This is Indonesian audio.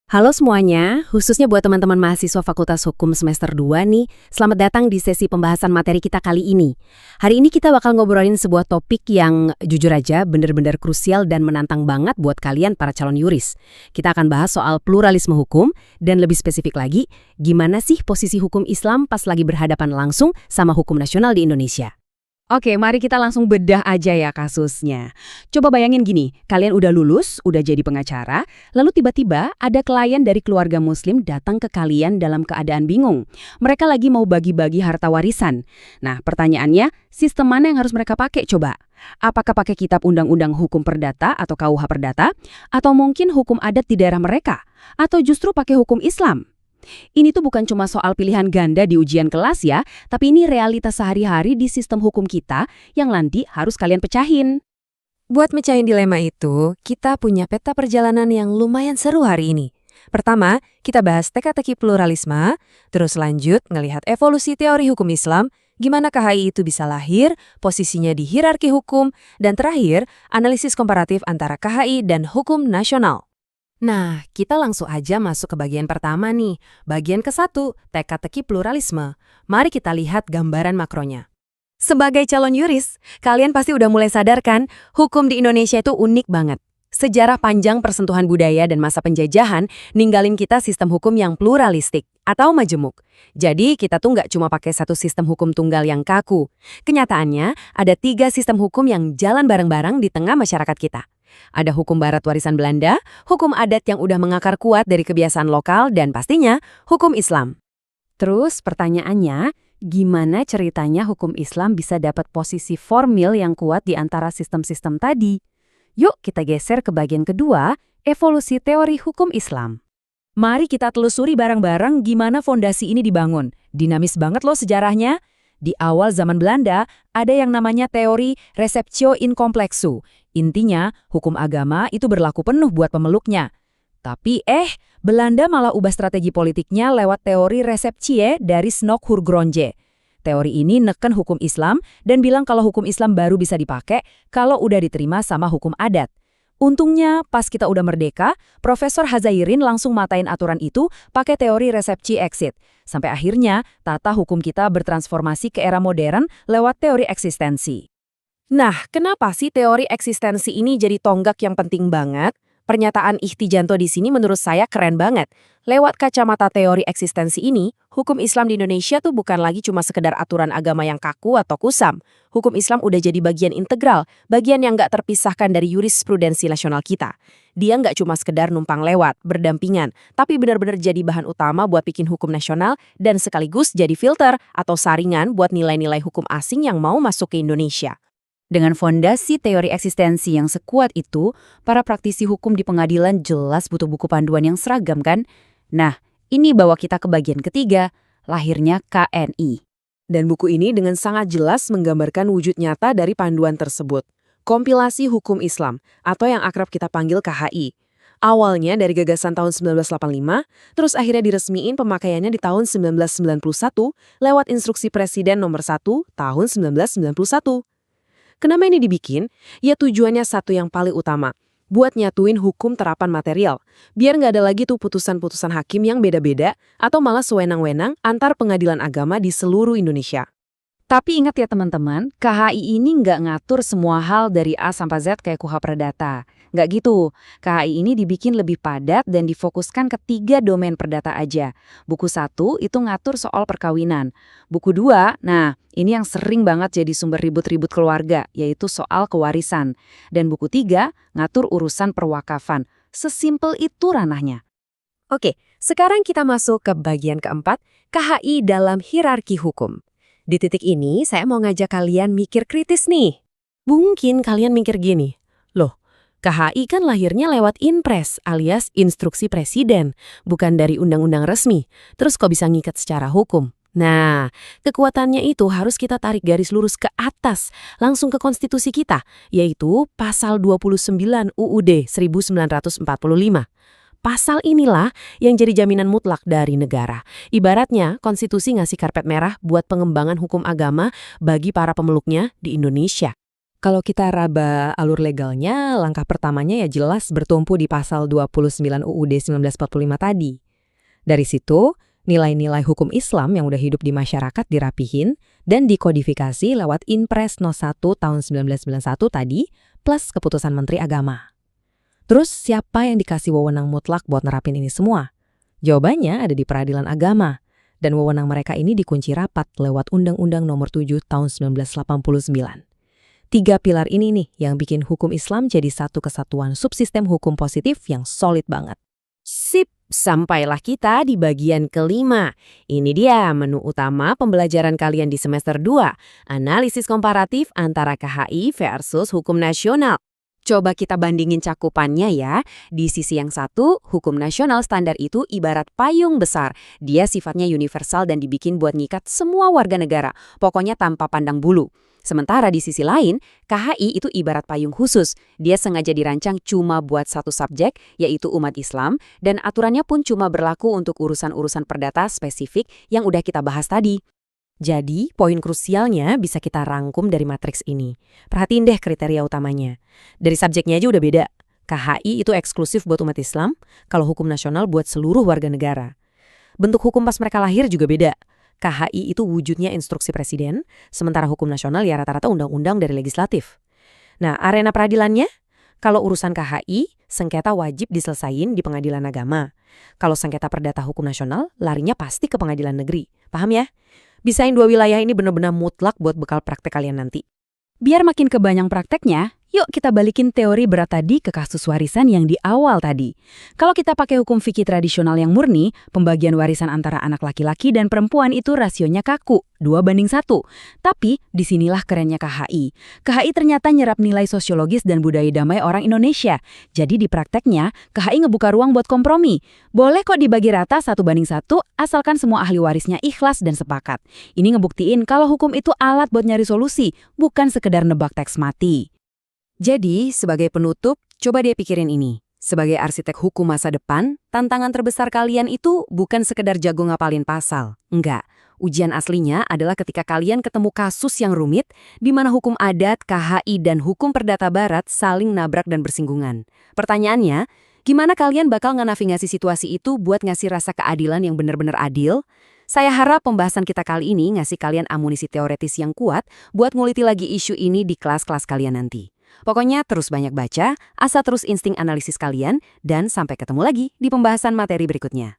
Halo semuanya, khususnya buat teman-teman mahasiswa Fakultas Hukum semester 2 nih. Selamat datang di sesi pembahasan materi kita kali ini. Hari ini kita bakal ngobrolin sebuah topik yang jujur aja bener-bener krusial dan menantang banget buat kalian para calon yuris. Kita akan bahas soal pluralisme hukum dan lebih spesifik lagi, gimana sih posisi hukum Islam pas lagi berhadapan langsung sama hukum nasional di Indonesia. Oke, mari kita langsung bedah aja ya kasusnya. Coba bayangin gini, kalian udah lulus, udah jadi pengacara, lalu tiba-tiba ada klien dari keluarga muslim datang ke kalian dalam keadaan bingung. Mereka lagi mau bagi-bagi harta warisan. Nah, pertanyaannya, sistem mana yang harus mereka pakai coba? Apakah pakai kitab undang-undang hukum perdata atau KUH perdata? Atau mungkin hukum adat di daerah mereka? Atau justru pakai hukum Islam? Ini tuh bukan cuma soal pilihan ganda di ujian kelas ya, tapi ini realitas sehari-hari di sistem hukum kita yang nanti harus kalian pecahin. Buat mecahin dilema itu, kita punya peta perjalanan yang lumayan seru hari ini. Pertama, kita bahas teka-teki pluralisme, terus lanjut ngelihat evolusi teori hukum Islam, gimana KHI itu bisa lahir, posisinya di hierarki hukum, dan terakhir, analisis komparatif antara KHI dan hukum nasional. Nah, kita langsung aja masuk ke bagian pertama nih, bagian ke-1, teka-teki pluralisme. Mari kita lihat gambaran makronya. Sebagai calon yuris, kalian pasti udah mulai sadar kan, hukum di Indonesia itu unik banget. Sejarah panjang persentuhan budaya dan masa penjajahan ninggalin kita sistem hukum yang pluralistik atau majemuk. Jadi kita tuh nggak cuma pakai satu sistem hukum tunggal yang kaku. Kenyataannya, ada 3 sistem hukum yang jalan bareng-bareng di tengah masyarakat kita. Ada hukum barat warisan Belanda, hukum adat yang udah mengakar kuat dari kebiasaan lokal, dan pastinya hukum Islam. Terus pertanyaannya, gimana ceritanya hukum Islam bisa dapat posisi formil yang kuat di antara sistem-sistem tadi? Yuk kita geser ke bagian kedua, evolusi teori hukum Islam. Mari kita telusuri bareng-bareng gimana fondasi ini dibangun. Dinamis banget loh sejarahnya. Di awal zaman Belanda, ada yang namanya teori receptio in complexu. Intinya, hukum agama itu berlaku penuh buat pemeluknya. Tapi Belanda malah ubah strategi politiknya lewat teori receptie dari Snok-Hurgronje. Teori ini neken hukum Islam dan bilang kalau hukum Islam baru bisa dipakai kalau udah diterima sama hukum adat. Untungnya, pas kita udah merdeka, Profesor Hazairin langsung matain aturan itu pakai teori resepsi exit. Sampai akhirnya, tata hukum kita bertransformasi ke era modern lewat teori eksistensi. Nah, kenapa sih teori eksistensi ini jadi tonggak yang penting banget? Pernyataan Ikhtijanto di sini menurut saya keren banget. Lewat kacamata teori eksistensi ini, hukum Islam di Indonesia tuh bukan lagi cuma sekedar aturan agama yang kaku atau kusam. Hukum Islam udah jadi bagian integral, bagian yang nggak terpisahkan dari jurisprudensi nasional kita. Dia nggak cuma sekedar numpang lewat, berdampingan, tapi benar-benar jadi bahan utama buat bikin hukum nasional dan sekaligus jadi filter atau saringan buat nilai-nilai hukum asing yang mau masuk ke Indonesia. Dengan fondasi teori eksistensi yang sekuat itu, para praktisi hukum di pengadilan jelas butuh buku panduan yang seragam kan? Nah, ini bawa kita ke bagian ketiga, lahirnya KNI. Dan buku ini dengan sangat jelas menggambarkan wujud nyata dari panduan tersebut. Kompilasi Hukum Islam, atau yang akrab kita panggil KHI. Awalnya dari gagasan tahun 1985, terus akhirnya diresmiin pemakaiannya di tahun 1991 lewat Instruksi Presiden nomor 1 tahun 1991. Kenapa ini dibikin? Ya tujuannya satu yang paling utama, buat nyatuin hukum terapan material. Biar nggak ada lagi tuh putusan-putusan hakim yang beda-beda atau malah sewenang-wenang antar pengadilan agama di seluruh Indonesia. Tapi ingat ya teman-teman, KHI ini nggak ngatur semua hal dari A sampai Z kayak KUH perdata. Nggak gitu. KHI ini dibikin lebih padat dan difokuskan ke 3 domain perdata aja. Buku 1 itu ngatur soal perkawinan. Buku 2, nah ini yang sering banget jadi sumber ribut-ribut keluarga, yaitu soal kewarisan. Dan buku 3 ngatur urusan perwakafan. Sesimpel itu ranahnya. Oke, sekarang kita masuk ke bagian keempat, KHI dalam hierarki hukum. Di titik ini, saya mau ngajak kalian mikir kritis nih. Mungkin kalian mikir gini, loh, KHI kan lahirnya lewat Inpres alias Instruksi Presiden, bukan dari undang-undang resmi. Terus kok bisa ngikat secara hukum? Nah, kekuatannya itu harus kita tarik garis lurus ke atas, langsung ke konstitusi kita, yaitu Pasal 29 UUD 1945. Pasal inilah yang jadi jaminan mutlak dari negara. Ibaratnya, konstitusi ngasih karpet merah buat pengembangan hukum agama bagi para pemeluknya di Indonesia. Kalau kita raba alur legalnya, langkah pertamanya ya jelas bertumpu di pasal 29 UUD 1945 tadi. Dari situ, nilai-nilai hukum Islam yang udah hidup di masyarakat dirapihin dan dikodifikasi lewat Inpres No. 1 tahun 1991 tadi, plus keputusan Menteri Agama. Terus siapa yang dikasih wewenang mutlak buat nerapin ini semua? Jawabannya ada di Peradilan Agama, dan wewenang mereka ini dikunci rapat lewat Undang-Undang Nomor 7 tahun 1989. 3 pilar ini nih yang bikin hukum Islam jadi satu kesatuan subsistem hukum positif yang solid banget. Sip, sampailah kita di bagian kelima. Ini dia menu utama pembelajaran kalian di semester 2, analisis komparatif antara KHI versus hukum nasional. Coba kita bandingin cakupannya ya. Di sisi yang satu, hukum nasional standar itu ibarat payung besar. Dia sifatnya universal dan dibikin buat ngikat semua warga negara, pokoknya tanpa pandang bulu. Sementara di sisi lain, KHI itu ibarat payung khusus. Dia sengaja dirancang cuma buat satu subjek, yaitu umat Islam, dan aturannya pun cuma berlaku untuk urusan-urusan perdata spesifik yang udah kita bahas tadi. Jadi, poin krusialnya bisa kita rangkum dari matriks ini. Perhatiin deh kriteria utamanya. Dari subjeknya aja udah beda. KHI itu eksklusif buat umat Islam, kalau hukum nasional buat seluruh warga negara. Bentuk hukum pas mereka lahir juga beda. KHI itu wujudnya instruksi presiden, sementara hukum nasional ya rata-rata undang-undang dari legislatif. Nah, arena peradilannya? Kalau urusan KHI, sengketa wajib diselesain di pengadilan agama. Kalau sengketa perdata hukum nasional, larinya pasti ke pengadilan negeri. Paham ya? Bisain 2 wilayah ini benar-benar mutlak buat bekal praktek kalian nanti. Biar makin kebanyakan prakteknya, yuk kita balikin teori berat tadi ke kasus warisan yang di awal tadi. Kalau kita pakai hukum fikih tradisional yang murni, pembagian warisan antara anak laki-laki dan perempuan itu rasionya kaku, 2:1. Tapi disinilah kerennya KHI. KHI ternyata nyerap nilai sosiologis dan budaya damai orang Indonesia. Jadi di prakteknya, KHI ngebuka ruang buat kompromi. Boleh kok dibagi rata 1:1, asalkan semua ahli warisnya ikhlas dan sepakat. Ini ngebuktiin kalau hukum itu alat buat nyari solusi, bukan sekedar nebak teks mati. Jadi, sebagai penutup, coba deh pikirin ini. Sebagai arsitek hukum masa depan, tantangan terbesar kalian itu bukan sekedar jago ngapalin pasal. Enggak. Ujian aslinya adalah ketika kalian ketemu kasus yang rumit, di mana hukum adat, KHI, dan hukum perdata barat saling nabrak dan bersinggungan. Pertanyaannya, gimana kalian bakal nganavigasi situasi itu buat ngasih rasa keadilan yang benar-benar adil? Saya harap pembahasan kita kali ini ngasih kalian amunisi teoretis yang kuat buat nguliti lagi isu ini di kelas-kelas kalian nanti. Pokoknya terus banyak baca, asah terus insting analisis kalian, dan sampai ketemu lagi di pembahasan materi berikutnya.